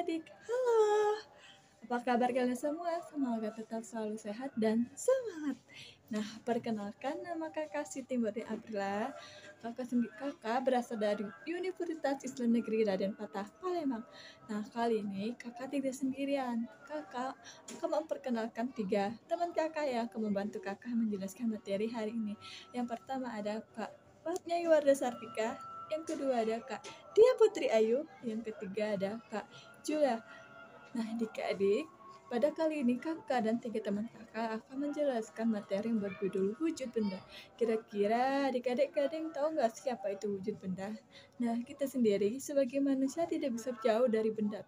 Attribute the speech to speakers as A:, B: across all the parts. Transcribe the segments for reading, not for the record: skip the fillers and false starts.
A: adik-adik, halo. Apa kabar kalian semua? Semoga tetap selalu sehat dan semangat. Nah, perkenalkan nama kakak Siti Murni Aprila. Kakak berasal dari Universitas Islam Negeri Raden Patah, Palembang. Nah, kali ini kakak tidak sendirian. Kakak akan memperkenalkan 3 teman kakak yang akan membantu kakak menjelaskan materi hari ini. Yang pertama ada Kak Fatnya Warda Sartika. Yang kedua ada Kak Dia Putri Ayu. Yang ketiga ada Kak Jula. Nah, adik-adik, pada kali ini kakak dan 3 teman kakak akan menjelaskan materi yang berjudul wujud benda. Kira-kira adik-adik kadang tahu nggak siapa itu wujud benda? Nah, kita sendiri sebagai manusia tidak bisa jauh dari benda.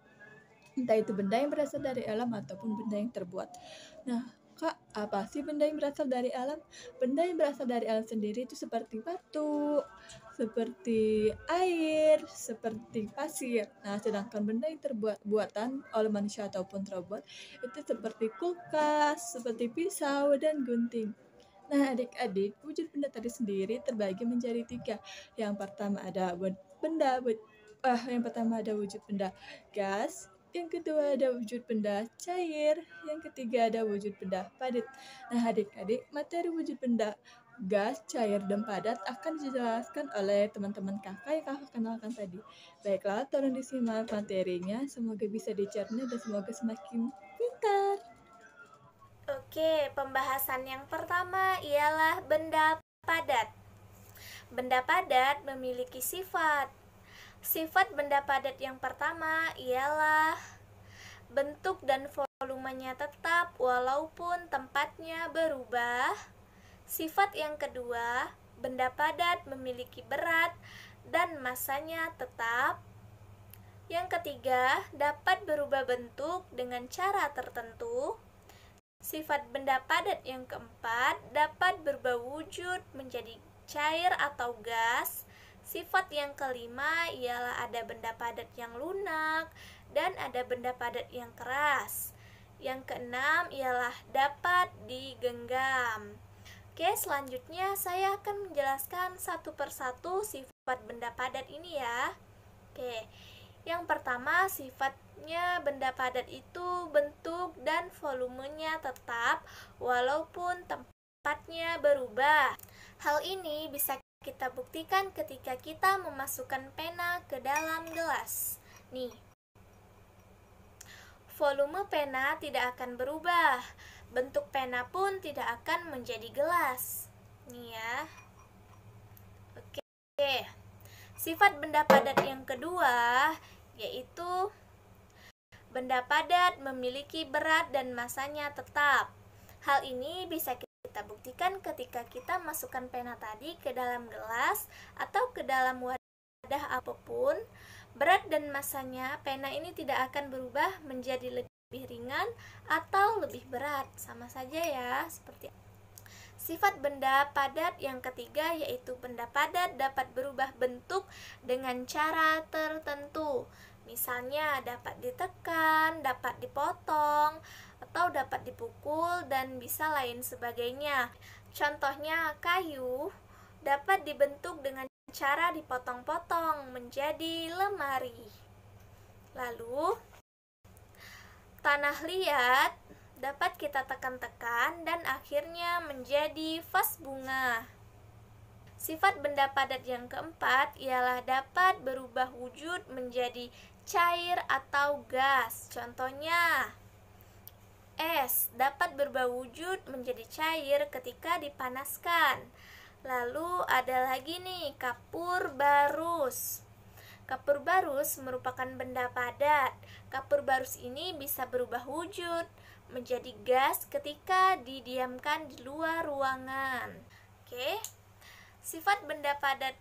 A: Entah itu benda yang berasal dari alam ataupun benda yang terbuat. Nah, Kak, apa sih benda yang berasal dari alam? Benda yang berasal dari alam sendiri itu seperti batu, seperti air, seperti pasir. Nah, sedangkan benda yang terbuat buatan oleh manusia ataupun robot itu seperti kulkas, seperti pisau dan gunting. Nah, adik-adik, wujud benda tadi sendiri terbagi menjadi 3. Yang pertama ada yang pertama ada wujud benda gas, yang kedua ada wujud benda cair, yang ketiga ada wujud benda padat. Nah, adik-adik, materi wujud benda gas, cair, dan padat akan dijelaskan oleh teman-teman kakak yang kakak kenalkan tadi. Baiklah, tolong disimak materinya, semoga bisa dicerna dan semoga semakin pintar.
B: Oke, pembahasan yang pertama ialah benda padat. Benda padat memiliki sifat. Sifat benda padat yang pertama ialah bentuk dan volumenya tetap walaupun tempatnya berubah. Sifat yang kedua, benda padat memiliki berat dan massanya tetap. Yang ketiga, dapat berubah bentuk dengan cara tertentu. Sifat benda padat yang keempat dapat berubah wujud menjadi cair atau gas. Sifat yang kelima ialah ada benda padat yang lunak dan ada benda padat yang keras. Yang keenam ialah dapat digenggam. Oke, selanjutnya saya akan menjelaskan satu persatu sifat benda padat ini ya. Oke, yang pertama sifatnya benda padat itu bentuk dan volumenya tetap walaupun tempatnya berubah. Hal ini bisa kita buktikan ketika kita memasukkan pena ke dalam gelas. Nih, volume pena tidak akan berubah. Bentuk pena pun tidak akan menjadi gelas. Nih ya. Oke. Sifat benda padat yang kedua yaitu benda padat memiliki berat dan massanya tetap. Hal ini bisa kita buktikan ketika kita masukkan pena tadi ke dalam gelas atau ke dalam wadah apapun. Berat dan massanya pena ini tidak akan berubah menjadi lebih ringan atau lebih berat. Sama saja ya, seperti sifat benda padat yang ketiga yaitu benda padat dapat berubah bentuk dengan cara tertentu. Misalnya dapat ditekan, dapat dipotong, atau dapat dipukul, dan bisa lain sebagainya. Contohnya kayu dapat dibentuk dengan cara dipotong-potong menjadi lemari. Lalu tanah liat dapat kita tekan-tekan dan akhirnya menjadi vas bunga. Sifat benda padat yang keempat ialah dapat berubah wujud menjadi cair atau gas. Contohnya, es dapat berubah wujud menjadi cair ketika dipanaskan. Lalu ada lagi nih, kapur barus. Kapur barus merupakan benda padat. Kapur barus ini bisa berubah wujud menjadi gas ketika didiamkan di luar ruangan. Oke. Sifat benda padat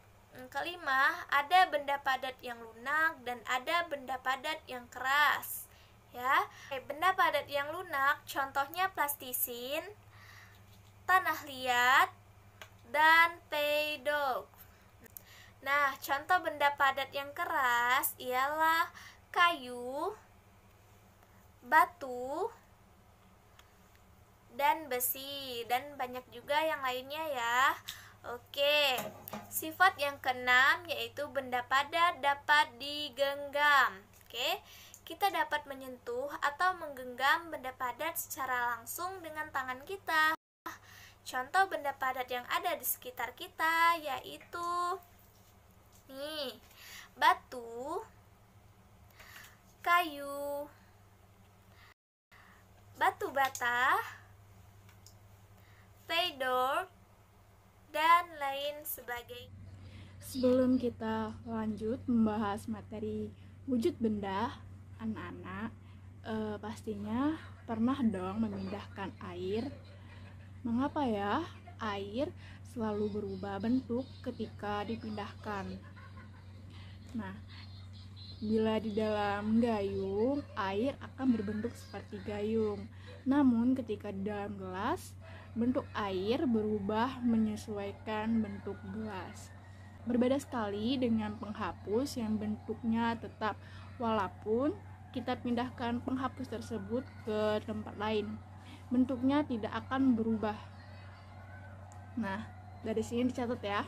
B: kelima, ada benda padat yang lunak dan ada benda padat yang keras. Ya, benda padat yang lunak contohnya plastisin, tanah liat, dan pedok. Nah, contoh benda padat yang keras ialah kayu, batu, dan besi, dan banyak juga yang lainnya ya. Oke, sifat yang keenam yaitu benda padat dapat digenggam. Oke, kita dapat menyentuh atau menggenggam benda padat secara langsung dengan tangan kita. Contoh benda padat yang ada di sekitar kita yaitu nih, batu, kayu, batu bata, tidur, dan lain sebagainya.
A: Sebelum kita lanjut membahas materi wujud benda, anak-anak pastinya pernah dong memindahkan air. Mengapa ya air selalu berubah bentuk ketika dipindahkan? Nah, bila di dalam gayung, air akan berbentuk seperti gayung. Namun ketika di dalam gelas, bentuk air berubah menyesuaikan bentuk gelas. Berbeda sekali dengan penghapus yang bentuknya tetap, walaupun kita pindahkan penghapus tersebut ke tempat lain, bentuknya tidak akan berubah. Nah, dari sini dicatat ya.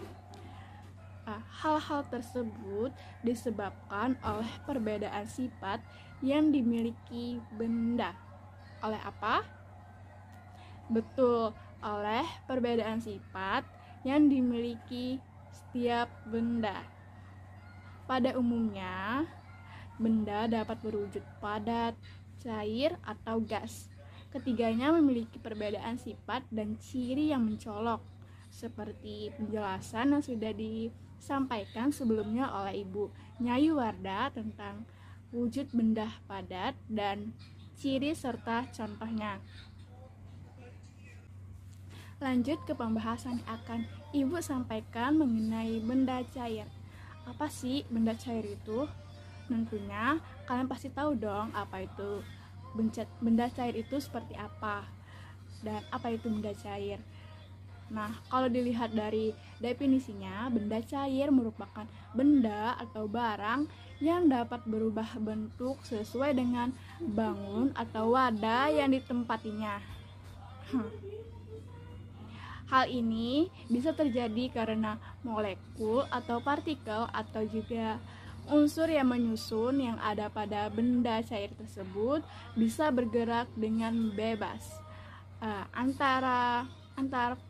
A: Hal-hal tersebut disebabkan oleh perbedaan sifat yang dimiliki benda. Oleh apa? Betul, oleh perbedaan sifat yang dimiliki setiap benda. Pada umumnya, benda dapat berwujud padat, cair, atau gas. Ketiganya memiliki perbedaan sifat dan ciri yang mencolok, seperti penjelasan yang sudah disampaikan sebelumnya oleh Ibu Nyai Wardah tentang wujud benda padat dan ciri serta contohnya. Lanjut ke pembahasan yang akan Ibu sampaikan mengenai benda cair. Apa sih benda cair itu? Tentunya kalian pasti tahu dong apa itu benda cair itu seperti apa dan apa itu benda cair. Nah, kalau dilihat dari definisinya, benda cair merupakan benda atau barang yang dapat berubah bentuk sesuai dengan bangun atau wadah yang ditempatinya. Hal ini bisa terjadi karena molekul atau partikel atau juga unsur yang menyusun yang ada pada benda cair tersebut bisa bergerak dengan bebas antara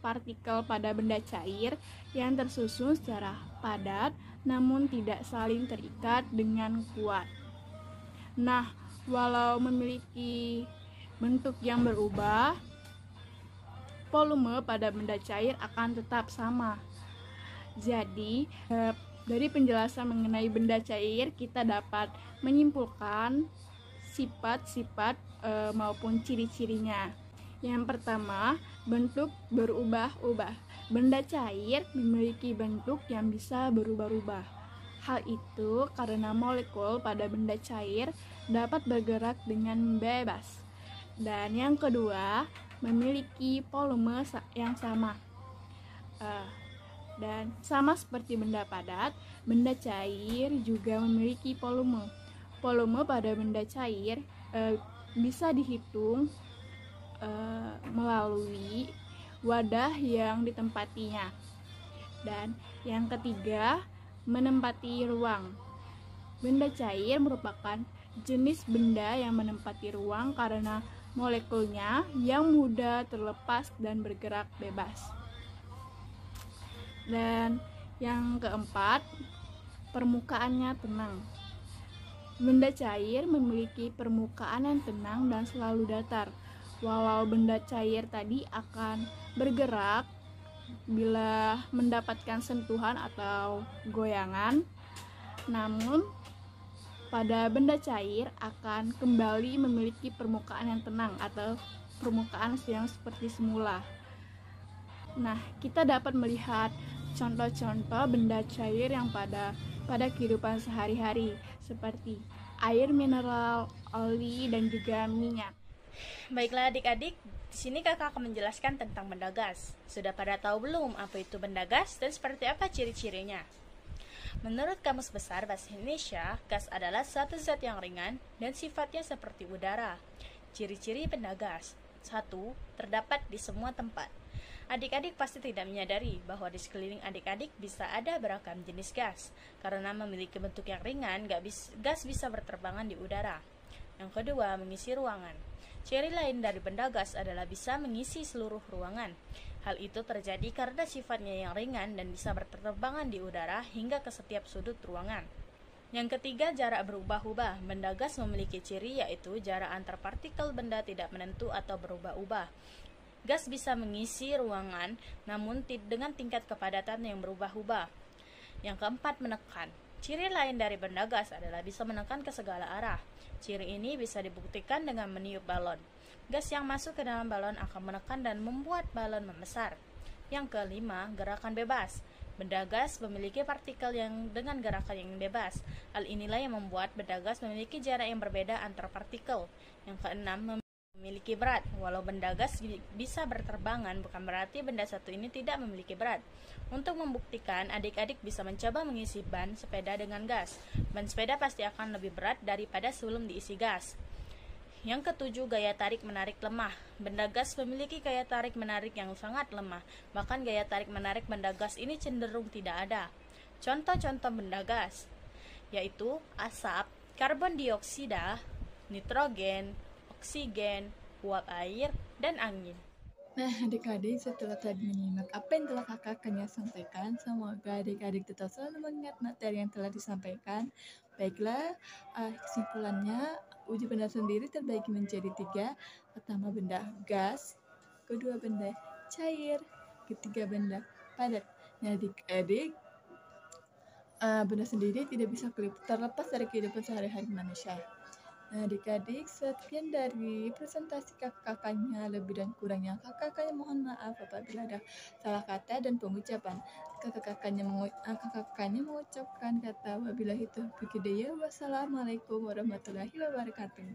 A: partikel pada benda cair yang tersusun secara padat namun tidak saling terikat dengan kuat. Nah, walau memiliki bentuk yang berubah, volume pada benda cair akan tetap sama. Jadi, dari penjelasan mengenai benda cair, kita dapat menyimpulkan sifat-sifat maupun ciri-cirinya. Yang pertama, bentuk berubah-ubah. Benda cair memiliki bentuk yang bisa berubah-ubah. Hal itu karena molekul pada benda cair dapat bergerak dengan bebas. Dan yang kedua, memiliki volume yang sama. Dan sama seperti benda padat, benda cair juga memiliki volume. Volume pada benda cair bisa dihitung melalui wadah yang ditempatinya. Dan yang ketiga, menempati ruang. Benda cair merupakan jenis benda yang menempati ruang karena molekulnya yang mudah terlepas dan bergerak bebas. Dan yang keempat, permukaannya tenang. Benda cair memiliki permukaan yang tenang dan selalu datar. Walau benda cair tadi akan bergerak bila mendapatkan sentuhan atau goyangan, namun pada benda cair akan kembali memiliki permukaan yang tenang atau permukaan yang seperti semula. Nah, kita dapat melihat contoh-contoh benda cair yang pada kehidupan sehari-hari seperti air mineral, oli, dan juga minyak.
C: Baiklah adik-adik, di sini kakak akan menjelaskan tentang benda gas. Sudah pada tahu belum apa itu benda gas dan seperti apa ciri-cirinya? Menurut Kamus Besar Bahasa Indonesia, gas adalah suatu zat yang ringan dan sifatnya seperti udara. Ciri-ciri benda gas: 1. Terdapat di semua tempat. Adik-adik pasti tidak menyadari bahwa di sekeliling adik-adik bisa ada beragam jenis gas. Karena memiliki bentuk yang ringan, gas bisa berterbangan di udara. Yang kedua, mengisi ruangan. Ciri lain dari benda gas adalah bisa mengisi seluruh ruangan. Hal itu terjadi karena sifatnya yang ringan dan bisa berterbangan di udara hingga ke setiap sudut ruangan. Yang ketiga, jarak berubah-ubah. Benda gas memiliki ciri yaitu jarak antar partikel benda tidak menentu atau berubah-ubah. Gas bisa mengisi ruangan namun dengan tingkat kepadatan yang berubah-ubah. Yang keempat, menekan. Ciri lain dari benda gas adalah bisa menekan ke segala arah. Ciri ini bisa dibuktikan dengan meniup balon. Gas yang masuk ke dalam balon akan menekan dan membuat balon membesar. Yang kelima, gerakan bebas. Benda gas memiliki partikel yang dengan gerakan yang bebas. Hal inilah yang membuat benda gas memiliki jarak yang berbeda antar partikel. Yang keenam, memiliki berat. Walau benda gas bisa berterbangan, bukan berarti benda satu ini tidak memiliki berat. Untuk membuktikan, adik-adik bisa mencoba mengisi ban sepeda dengan gas. Ban sepeda pasti akan lebih berat daripada sebelum diisi gas. Yang ketujuh, gaya tarik-menarik lemah. Benda gas memiliki gaya tarik-menarik yang sangat lemah. Bahkan gaya tarik-menarik benda gas ini cenderung tidak ada. Contoh-contoh benda gas yaitu asap, karbon dioksida, nitrogen, oksigen, uap air, dan angin.
A: Nah, adik-adik, setelah tadi menyimak apa yang telah kakaknya sampaikan, semoga adik-adik tetap selalu mengingat materi yang telah disampaikan. Baiklah, kesimpulannya, uji benda sendiri terbagi menjadi 3. Pertama, benda gas. Kedua, benda cair. Ketiga, benda padat. Nah, adik-adik, benda sendiri tidak bisa terlepas dari kehidupan sehari-hari manusia. Nah, adik-adik, sekian dari presentasi kakak-kakaknya. Lebih dan kurangnya kakak-kakaknya mohon maaf apabila ada salah kata dan pengucapan. Kakak-kakaknya mengucapkan kata wabillahi taufiq hidayah. Wassalamualaikum warahmatullahi wabarakatuh.